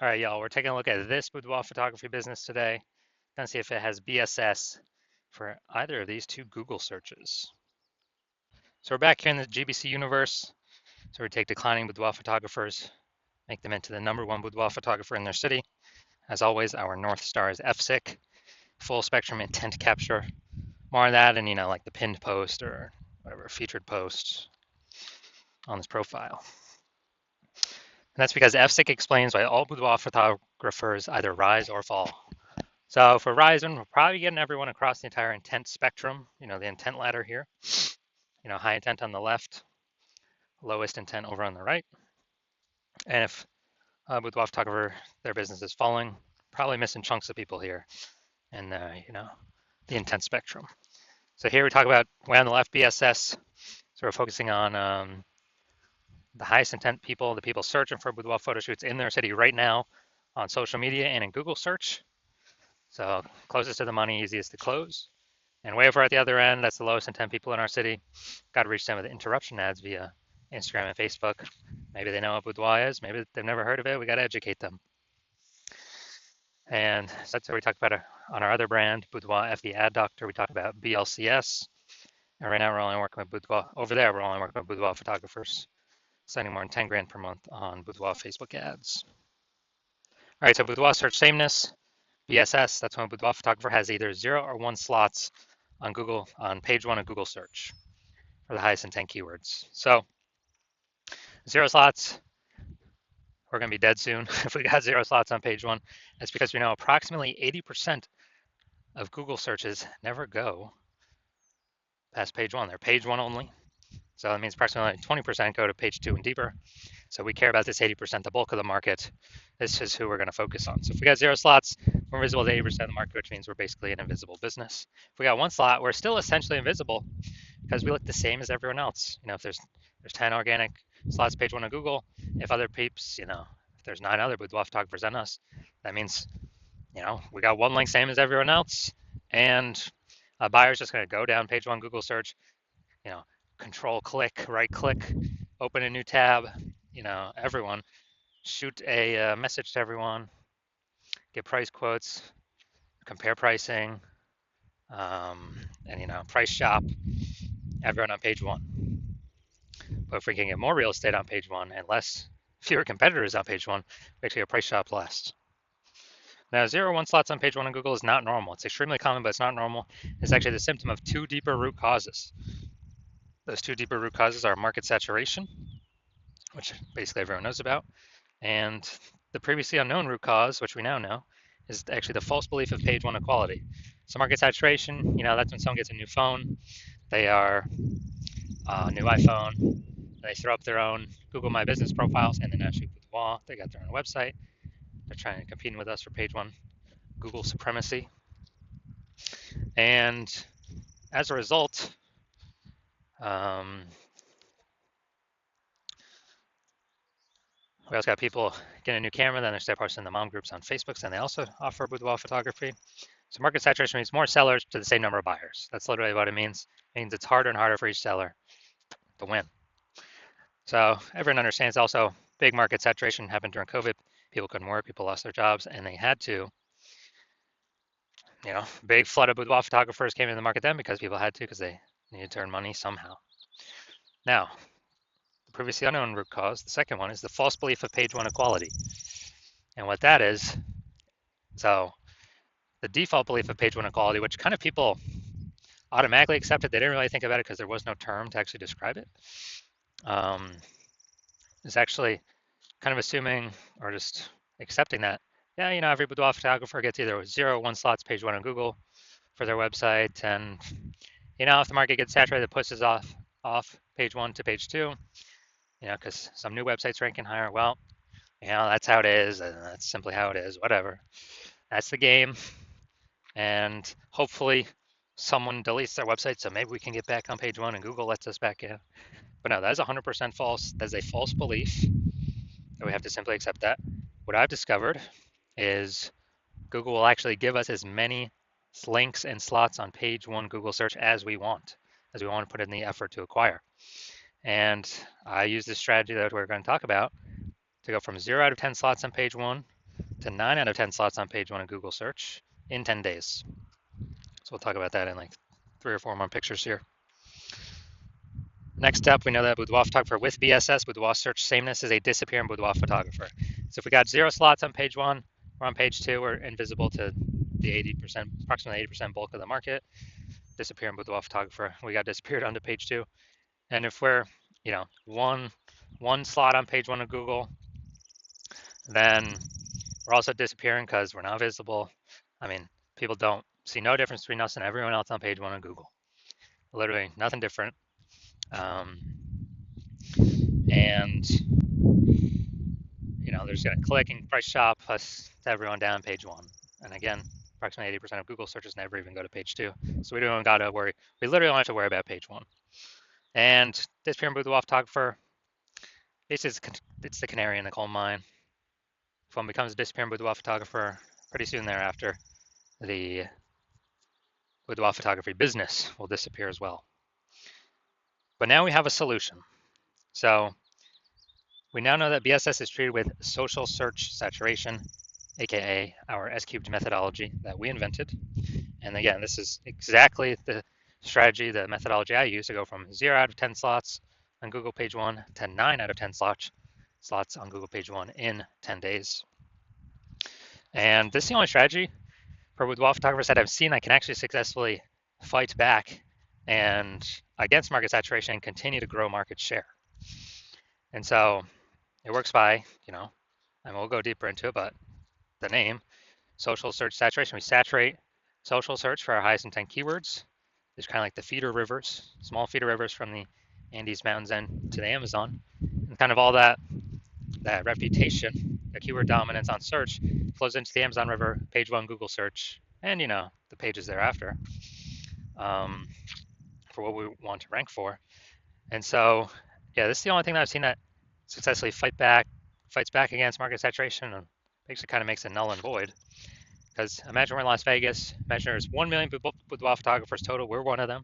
All right, y'all, we're taking a look at this boudoir photography business today. Gonna see if it has BSS for either of these two Google searches. So we're back here in the GBC universe. So we take declining boudoir photographers, make them into the #1 boudoir photographer in their city. As always, our North Star is FSIC, full spectrum intent capture. More of that and, like the pinned post or whatever, featured post on this profile. And that's because FSIC explains why all boudoir photographers either rise or fall. So for Ryzen, we're probably getting everyone across the entire intent spectrum, the intent ladder here. High intent on the left, lowest intent over on the right. And if with Boudoir photographer, their business is falling, probably missing chunks of people here in the intent spectrum. So here we talk about way on the left, BSS. So we're focusing on the highest intent people, the people searching for boudoir photo shoots in their city right now on social media and in Google search. So closest to the money, easiest to close. And way over at the other end, that's the lowest intent people in our city. Got to reach them with interruption ads via Instagram and Facebook. Maybe they know what boudoir is. Maybe they've never heard of it. We got to educate them. And so that's what we talked about on our other brand, Boudoir FD Ad Doctor. We talked about BLCS. And right now we're only working with boudoir. Over there, we're only working with boudoir photographers, spending more than 10 grand per month on boudoir Facebook ads. All right, so boudoir search sameness, BSS. That's when a boudoir photographer has either 0 or 1 slots on Google, on page 1 of Google search for the highest intent keywords. So 0 slots, we're going to be dead soon if we got 0 slots on page 1. That's because we know approximately 80% of Google searches never go past page 1. They're page 1 only. So that means approximately 20% go to page 2 and deeper. So we care about this 80%, the bulk of the market. This is who we're going to focus on. So if we got 0 slots, we're invisible to 80% of the market, which means we're basically an invisible business. If we got 1 slot, we're still essentially invisible because we look the same as everyone else. If there's 10 organic slots page 1 of Google, if other peeps, if there's 9 other boudoir photographers than us, that means, we got 1 link same as everyone else, and a buyer's just going to go down page 1 Google search, control click, right click, open a new tab, everyone, shoot a message to everyone, get price quotes, compare pricing, and price shop everyone on page 1. But if we can get more real estate on page 1 and fewer competitors on page 1, we actually get price shop last. Now, 0 or 1 slots on page 1 on Google is not normal. It's extremely common, but it's not normal. It's actually the symptom of 2 deeper root causes. Those 2 deeper root causes are market saturation, which basically everyone knows about, and the previously unknown root cause, which we now know, is actually the false belief of page 1 equality. So market saturation, that's when someone gets a new phone, they are a new iPhone, they throw up their own Google My Business profiles, and then actually boudoir, they got their own website. They're trying to compete with us for page 1 Google supremacy. And as a result, we also got people getting a new camera, then they start posting the mom groups on Facebook, and they also offer boudoir photography. So market saturation means more sellers to the same number of buyers. That's literally what it means. It means it's harder and harder for each seller to win. So everyone understands also big market saturation happened during COVID. People couldn't work, people lost their jobs, and they had to, big flood of boudoir photographers came into the market then because people had to, because they needed to earn money somehow. Now, the previously unknown root cause, the second one, is the false belief of page 1 equality. And what that is, so the default belief of page 1 equality, which kind of people automatically accepted, they didn't really think about it because there was no term to actually describe it, is actually kind of assuming or just accepting that, every boudoir photographer gets either 0 or 1 slots page 1 on Google for their website, and if the market gets saturated, it pushes off page 1 to page 2, because some new websites ranking higher. Well, that's how it is, and that's simply how it is. Whatever, that's the game, and hopefully someone deletes their website, so maybe we can get back on page 1 and Google lets us back in. But no, that is 100% false. That's a false belief, and we have to simply accept that. What I've discovered is Google will actually give us as many links and slots on page 1 Google search as we want to put in the effort to acquire. And I use this strategy that we're going to talk about to go from 0 out of 10 slots on page 1 to 9 out of 10 slots on page 1 of Google search in 10 days. So we'll talk about that in like 3 or 4 more pictures here. Next up, we know that Boudoir photographer with BSS, Boudoir search sameness, is a disappearing Boudoir photographer. So if we got 0 slots on page 1, we're on page 2, we're invisible to the 80%, approximately 80% bulk of the market. Disappearing Boudoir photographer, we got disappeared onto page 2. And if we're, one slot on page 1 of Google, then we're also disappearing because we're not visible. I mean, people don't see no difference between us and everyone else on page 1 of Google. Literally nothing different. And there's a clicking price shop plus everyone down page 1. And again, approximately 80% of Google searches never even go to page 2. So we don't got to worry. We literally don't have to worry about page 1. And disappearing Boudoir photographer, it's the canary in the coal mine. If one becomes a disappearing Boudoir photographer, pretty soon thereafter, the Boudoir photography business will disappear as well. But now we have a solution. So we now know that BSS is treated with social search saturation, aka our S-cubed methodology that we invented. And again, this is exactly the strategy, the methodology I use to go from 0 out of 10 slots on Google page 1 to 9 out of 10 slots on Google page 1 in 10 days. And this is the only strategy for boudoir photographers that I've seen that can actually successfully fight back and against market saturation and continue to grow market share. And so it works by, and we'll go deeper into it, but the name, social search saturation. We saturate social search for our highest intent keywords. There's kind of like the feeder rivers, small feeder rivers from the Andes Mountains and to the Amazon. And kind of all that reputation, the keyword dominance on search flows into the Amazon River, page 1 Google search, and the pages thereafter for what we want to rank for. And so, yeah, this is the only thing that I've seen that successfully fights back against market saturation and basically kind of makes it null and void. Because imagine we're in Las Vegas, imagine there's 1 million boudoir photographers total, we're one of them.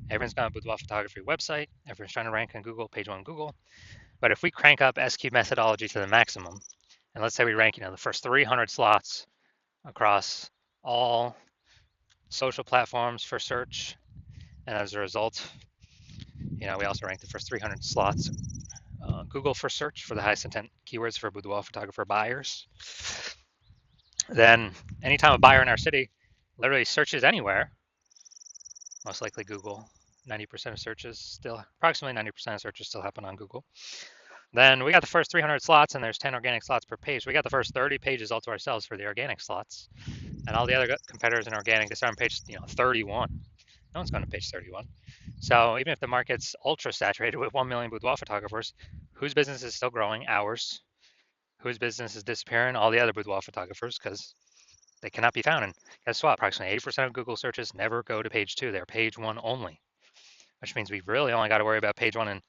Everyone's got a boudoir photography website, everyone's trying to rank on Google, page 1 Google. But if we crank up S-cube methodology to the maximum, and let's say we rank, the first 300 slots across all social platforms for search, and as a result, we also rank the first 300 slots Google for search for the highest intent keywords for boudoir photographer buyers. Then anytime a buyer in our city literally searches anywhere, most likely Google, 90% of searches still, approximately 90% of searches still happen on Google. Then we got the first 300 slots and there's 10 organic slots per page. We got the first 30 pages all to ourselves for the organic slots. And all the other competitors in organic, they start on page 31. No one's going to page 31. So even if the market's ultra saturated with 1 million boudoir photographers, whose business is still growing? Ours. Whose business is disappearing? All the other boudoir photographers, because they cannot be found. And guess what? Approximately 80% of Google searches never go to page 2. They're page 1 only, which means we really only got to worry about page 1 and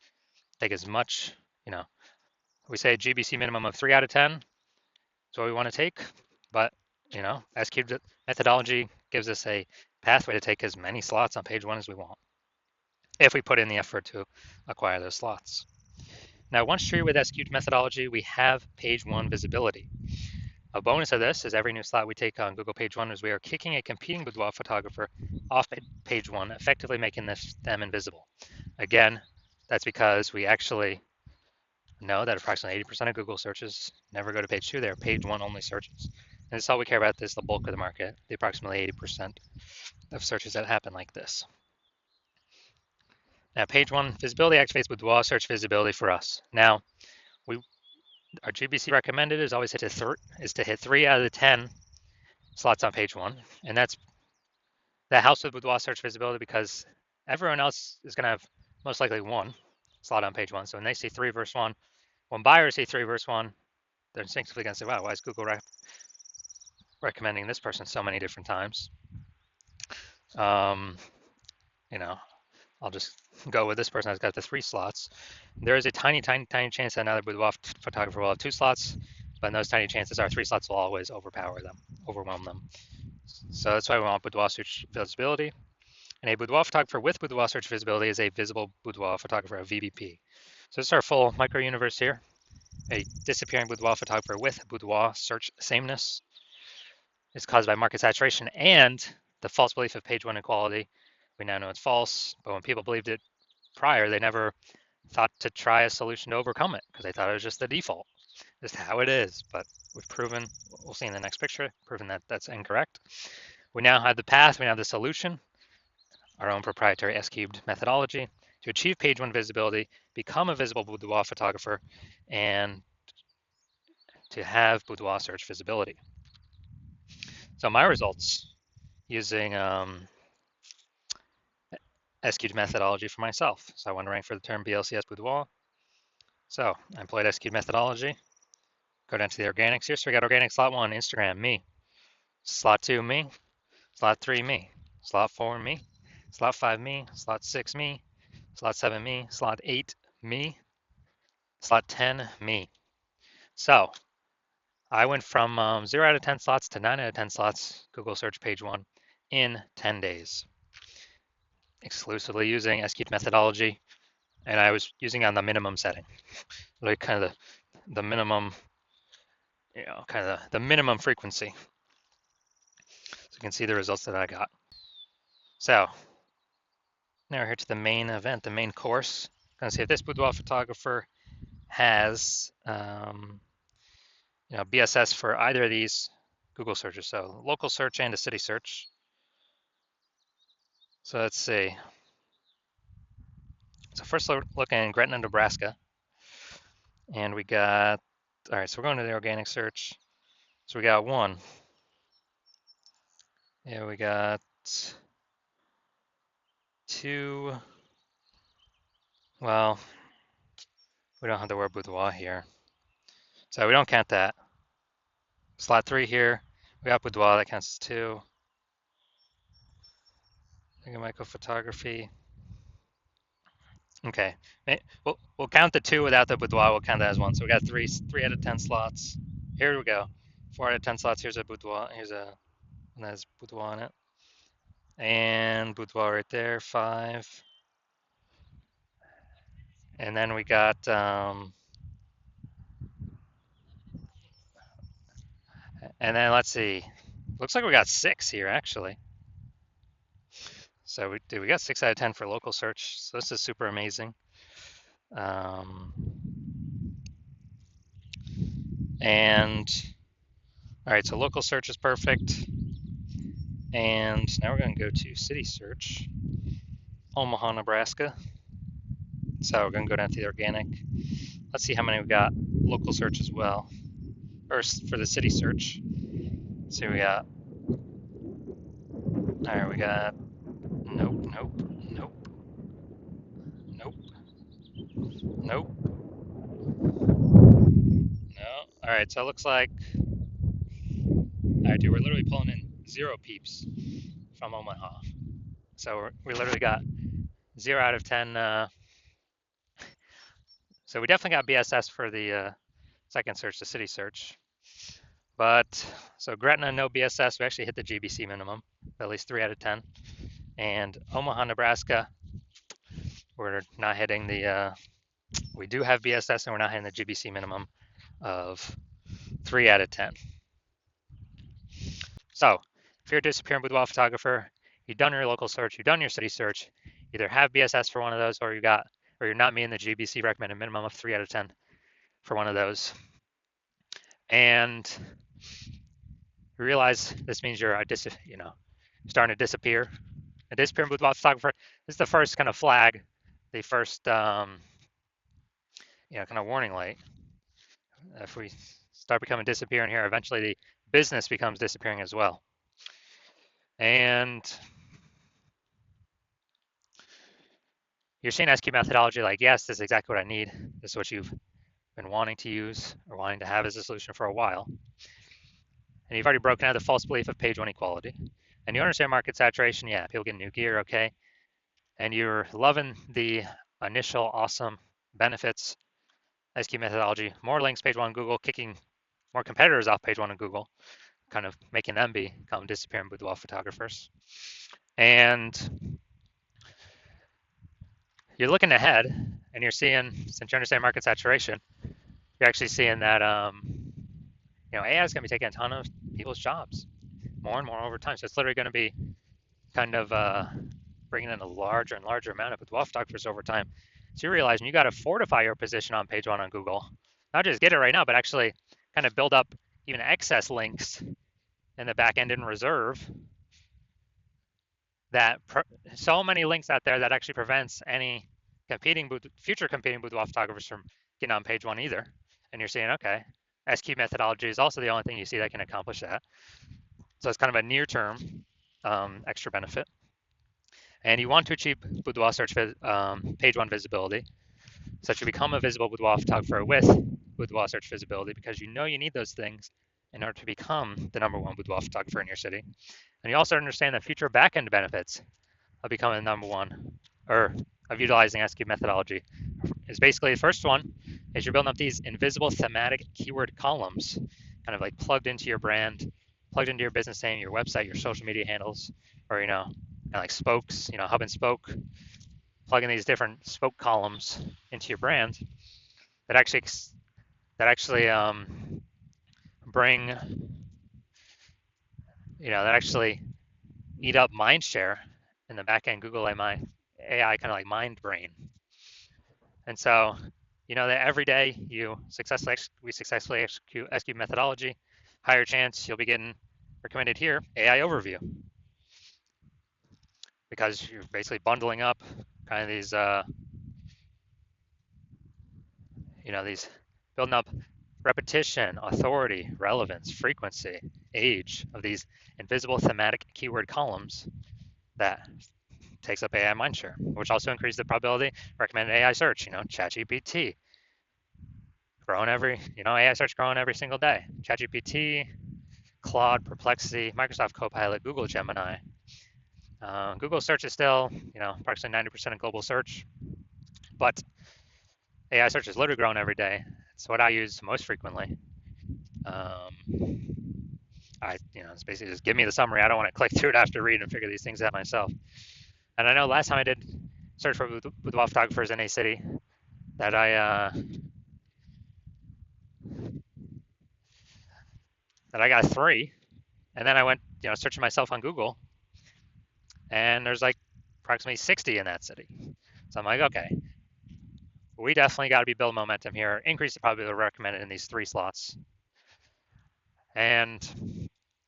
take as much, we say a GBC minimum of 3 out of 10 is what we want to take. But, S-cubed methodology gives us a pathway to take as many slots on page 1 as we want, if we put in the effort to acquire those slots. Now, once treated with S-cubed methodology, we have page 1 visibility. A bonus of this is every new slot we take on Google page 1 is we are kicking a competing boudoir photographer off page 1, effectively making them invisible. Again, that's because we actually know that approximately 80% of Google searches never go to page 2. They're page 1 only searches. And this is all we care about. This is the bulk of the market, the approximately 80% of searches that happen like this. Now, page 1 visibility activates boudoir search visibility for us. Now, our GBC recommended is always to hit 3 out of the 10 slots on page 1, and that helps with boudoir search visibility because everyone else is going to have most likely 1 slot on page 1. So when they see 3 versus 1, when buyers see 3 versus 1, they're instinctively going to say, "Wow, why is Google recommending this person so many different times?" I'll just go with this person that's got the 3 slots. There is a tiny, tiny, tiny chance that another boudoir photographer will have 2 slots, but in those tiny chances, our 3 slots will always overwhelm them. So that's why we want boudoir search visibility. And a boudoir photographer with boudoir search visibility is a visible boudoir photographer, a VBP. So this is our full micro universe here. A disappearing boudoir photographer with boudoir search sameness is caused by market saturation and the false belief of page one equality. We now know it's false, but when people believed it prior, they never thought to try a solution to overcome it because they thought it was just the default, just how it is. But we've proven, we'll see in the next picture, proven that that's incorrect. We now have the path, we now have the solution, our own proprietary S-cubed methodology to achieve page one visibility, become a visible boudoir photographer, and to have boudoir search visibility. So my results using S-cubed methodology for myself. So I want to rank for the term BLCS boudoir. So I employed S-cubed methodology. Go down to the organics here. So we got organic slot 1, Instagram, me. Slot 2, me. Slot 3, me. Slot 4, me. Slot 5, me. Slot 6, me. Slot 7, me. Slot 8, me. Slot 10, me. So I went from 0 out of 10 slots to 9 out of 10 slots, Google search page 1, in 10 days, exclusively using S-cubed methodology. And I was using on the minimum setting, like kind of the minimum, kind of the minimum frequency. So you can see the results that I got. So now we're here to the main event, the main course. I'm gonna see if this boudoir photographer has BSS for either of these Google searches, so local search and a city search. So let's see. So first looking in Gretna, Nebraska, and we got, all right, so we're going to the organic search. So we got one. Yeah, we got two. Well, we don't have the word boudoir here, so we don't count that. Slot 3 here, we got boudoir, that counts as 2. Micro photography. Okay, we'll count the 2 without the boudoir. We'll count that as 1. So we got 3 out of 10 slots. Here we go. 4 out of 10 slots. Here's a boudoir. Here's a one that has boudoir on it, and boudoir right there. 5. And then we got and then let's see. Looks like we got 6 here actually. So we got 6 out of 10 for local search. So this is super amazing. And all right, so local search is perfect. And now we're going to go to city search, Omaha, Nebraska. So we're going to go down to the organic. Let's see how many we got local search as well. First for the city search. So we got, all right, we got, nope, nope, nope, nope, nope, no. All right, so it looks like, all right, dude, we're literally pulling in 0 peeps from Omaha. So we literally got 0 out of 10. So we definitely got BSS for the second search, the city search. But so Gretna, no BSS. We actually hit the GBC minimum, at least 3 out of 10. And Omaha, Nebraska, we're not hitting the, we do have BSS and we're not hitting the GBC minimum of 3 out of 10. So if you're a disappearing boudoir photographer, you've done your local search, you've done your city search, either have BSS for one of those or you're not meeting the GBC recommended minimum of 3 out of 10 for one of those. And you realize this means you're starting to disappear. A disappearing boudoir photographer. This is the first kind of flag, the first kind of warning light. If we start becoming disappearing here, eventually the business becomes disappearing as well. And you're seeing S-cubed methodology like, yes, this is exactly what I need. This is what you've been wanting to use or wanting to have as a solution for a while. And you've already broken out the false belief of page one equality. And you understand market saturation. Yeah, people get new gear, okay. And you're loving the initial awesome benefits, S-cubed methodology, more links page one on Google, kicking more competitors off page one on Google, kind of making them become disappearing boudoir photographers. And you're looking ahead and you're seeing, since you understand market saturation, you're actually seeing that AI is going to be taking a ton of people's jobs more and more over time. So it's literally going to be kind of bringing in a larger and larger amount of boudoir photographers over time. So you realize you got to fortify your position on page one on Google, not just get it right now, but actually kind of build up even excess links in the back end in reserve that so many links out there that actually prevents any future competing boudoir photographers from getting on page one either. And you're saying, okay, SQ methodology is also the only thing you see that can accomplish that. So it's kind of a near-term extra benefit. And you want to achieve boudoir search page one visibility, so that you become a visible boudoir photographer with boudoir search visibility, because you know you need those things in order to become the number one boudoir photographer in your city. And you also understand the future backend benefits of becoming number one, or of utilizing SQ methodology. Is basically the first one is you're building up these invisible thematic keyword columns, kind of like plugged into your brand, plugged into your business name, your website, your social media handles, or kind of like spokes, hub and spoke, plugging these different spoke columns into your brand that actually bring, that actually eat up mind share in the back end Google AI kind of like mind brain. And so, that every day we successfully execute SQ methodology, higher chance you'll be getting recommended here AI overview, because you're basically bundling up kind of these, these building up repetition, authority, relevance, frequency, age of these invisible thematic keyword columns that takes up AI mindshare, which also increases the probability of recommended AI search. ChatGPT growing AI search growing every single day. ChatGPT, Claude, Perplexity, Microsoft Copilot, Google Gemini. Google search is still, approximately 90% of global search, but AI search is literally growing every day. It's what I use most frequently. It's basically just give me the summary. I don't want to click through it after read and figure these things out myself. And I know last time I did search for boudoir photographers in a city that I got 3, and then I went searching myself on Google, and there's like approximately 60 in that city. So I'm like, okay, we definitely got to be building momentum here, increase the probability recommended in these 3 slots. And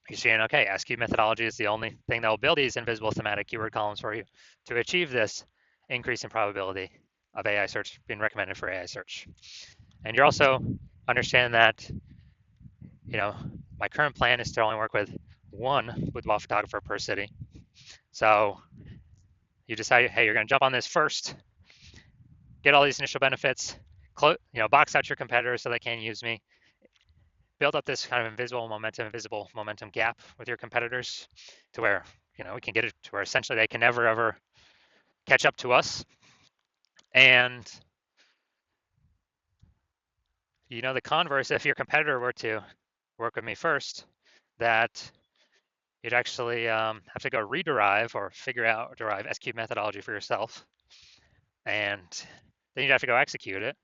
you're seeing, okay, SQ methodology is the only thing that will build these invisible thematic keyword columns for you to achieve this increase in probability of AI search being recommended for AI search. And you're also understanding that, my current plan is to only work with 1 boudoir photographer per city. So you decide, hey, you're going to jump on this first, get all these initial benefits, box out your competitors so they can't use me, build up this kind of invisible momentum gap with your competitors to where, we can get it to where essentially they can never, ever catch up to us. And, the converse, if your competitor were to work with me first, that you'd actually have to go rederive or derive SQ methodology for yourself. And then you'd have to go execute it.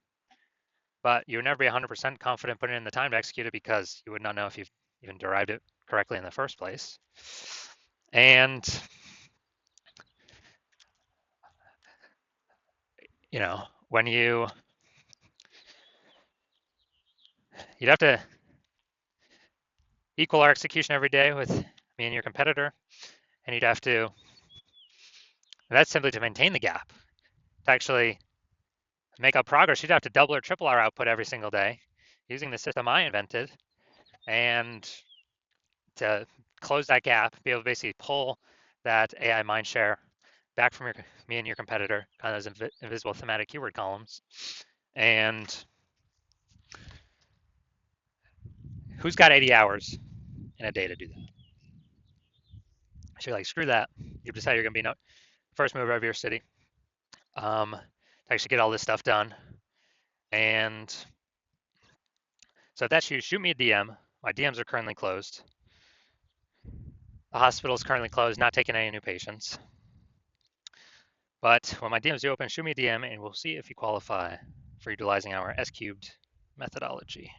But you would never be 100% confident putting in the time to execute it, because you would not know if you've even derived it correctly in the first place. And, when you'd have to equal our execution every day with me and your competitor, and you'd have to, that's simply to maintain the gap. To actually make up progress, you'd have to double or triple our output every single day using the system I invented, and to close that gap, be able to basically pull that AI mindshare back from me and your competitor, kind of those invisible thematic keyword columns. And who's got 80 hours in a day to do that? So you're like, screw that. You decide you're going to be first mover of your city to actually get all this stuff done. And so if that's you, shoot me a DM. My DMs are currently closed. The hospital is currently closed, not taking any new patients. But when my DMs do open, shoot me a DM and we'll see if you qualify for utilizing our S cubed methodology.